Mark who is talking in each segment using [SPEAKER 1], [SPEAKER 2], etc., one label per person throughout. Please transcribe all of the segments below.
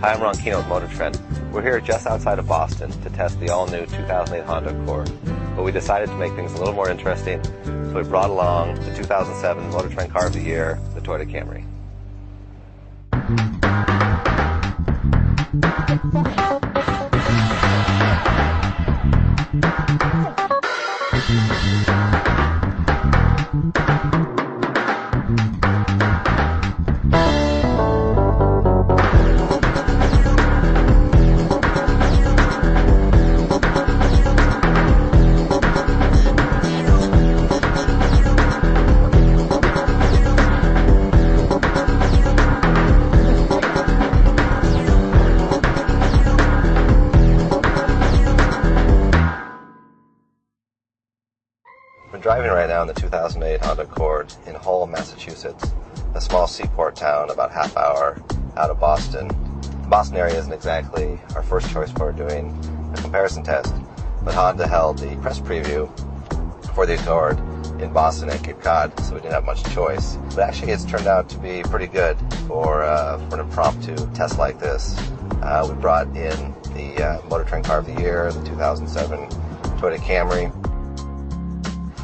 [SPEAKER 1] Hi, I'm Ron Kino with Motor Trend. We're here just outside of Boston to test the all-new 2008 Honda Accord. But we decided to make things a little more interesting, so we brought along the 2007 Motor Trend Car of the Year, the Toyota Camry. We're driving right now in the 2008 Honda Accord in Hull, Massachusetts, a small seaport town about half hour out of Boston. The Boston area isn't exactly our first choice for doing a comparison test, but Honda held the press preview for the Accord in Boston and Cape Cod, so we didn't have much choice. But actually it's turned out to be pretty good for an impromptu test like this. We brought in the Motor Trend Car of the Year, the 2007 Toyota Camry.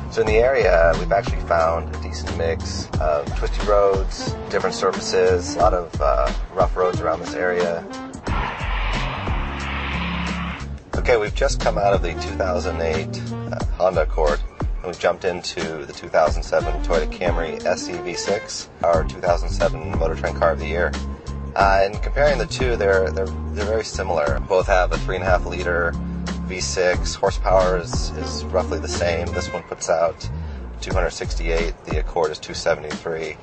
[SPEAKER 1] So in the area, we've actually found a decent mix of twisty roads, different surfaces, a lot of rough roads around this area. Okay, we've just come out of the 2008 Honda Accord, and we've jumped into the 2007 Toyota Camry SE V6, our 2007 Motor Trend Car of the Year. And comparing the two, they're very similar. Both have a 3.5 liter V6. Horsepower is roughly the same. This one puts out 268. The Accord is 273.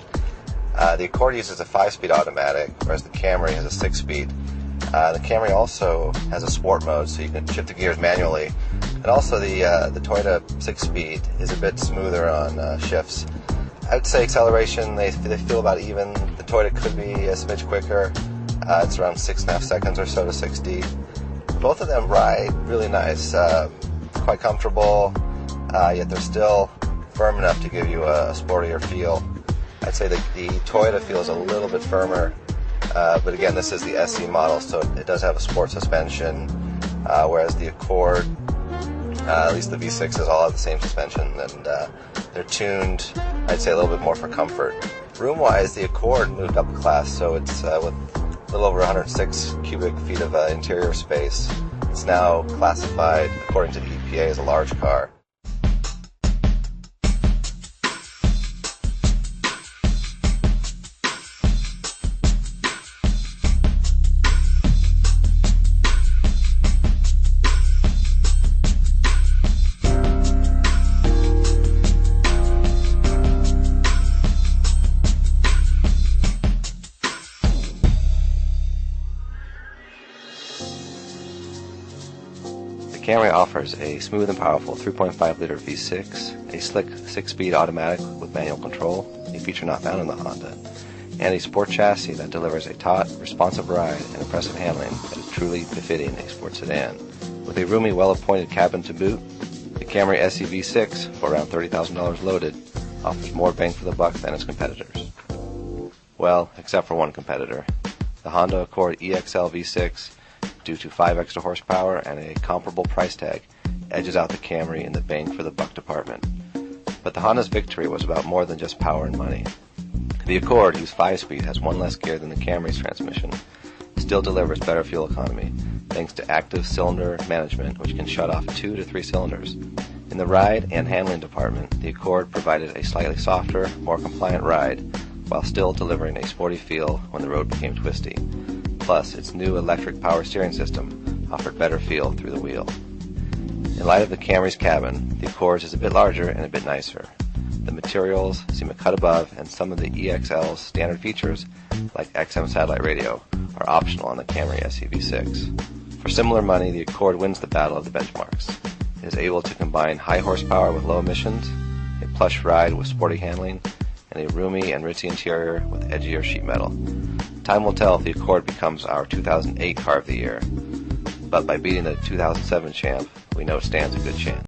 [SPEAKER 1] The Accord uses a 5-speed automatic, whereas the Camry has a 6-speed. The Camry also has a sport mode, so you can shift the gears manually. And also the Toyota 6-speed is a bit smoother on shifts. I would say acceleration, they feel about even. The Toyota could be a smidge quicker. It's around 6.5 seconds or so to 60. Both of them ride really nice, quite comfortable, yet they're still firm enough to give you a sportier feel. I'd say that the Toyota feels a little bit firmer, but again, this is the SE model, so it does have a sport suspension, whereas the Accord, at least the V6s, all have the same suspension, and they're tuned, I'd say, a little bit more for comfort. Room-wise, the Accord moved up a class, so it's with a little over 106 cubic feet of interior space. It's now classified, according to the EPA, as a large car. The Camry offers a smooth and powerful 3.5 liter V6, a slick 6-speed automatic with manual control, a feature not found in the Honda, and a sport chassis that delivers a taut, responsive ride and impressive handling that is truly befitting a sports sedan. With a roomy, well-appointed cabin to boot, the Camry SE V6, for around $30,000 loaded, offers more bang for the buck than its competitors. Well, except for one competitor. The Honda Accord EXL V6, due to 5 extra horsepower and a comparable price tag, edges out the Camry in the bang for the buck department. But the Honda's victory was about more than just power and money. The Accord, whose 5-speed has one less gear than the Camry's transmission, still delivers better fuel economy thanks to active cylinder management, which can shut off 2 to 3 cylinders. In the ride and handling department, the Accord provided a slightly softer, more compliant ride while still delivering a sporty feel when the road became twisty. Plus, its new electric power steering system offered better feel through the wheel. In light of the Camry's cabin, the Accord is a bit larger and a bit nicer. The materials seem a cut above, and some of the EXL's standard features, like XM satellite radio, are optional on the Camry SE V6. For similar money, the Accord wins the battle of the benchmarks. It is able to combine high horsepower with low emissions, a plush ride with sporty handling, and a roomy and ritzy interior with edgier sheet metal. Time will tell if the Accord becomes our 2008 Car of the Year, but by beating the 2007 champ, we know it stands a good chance.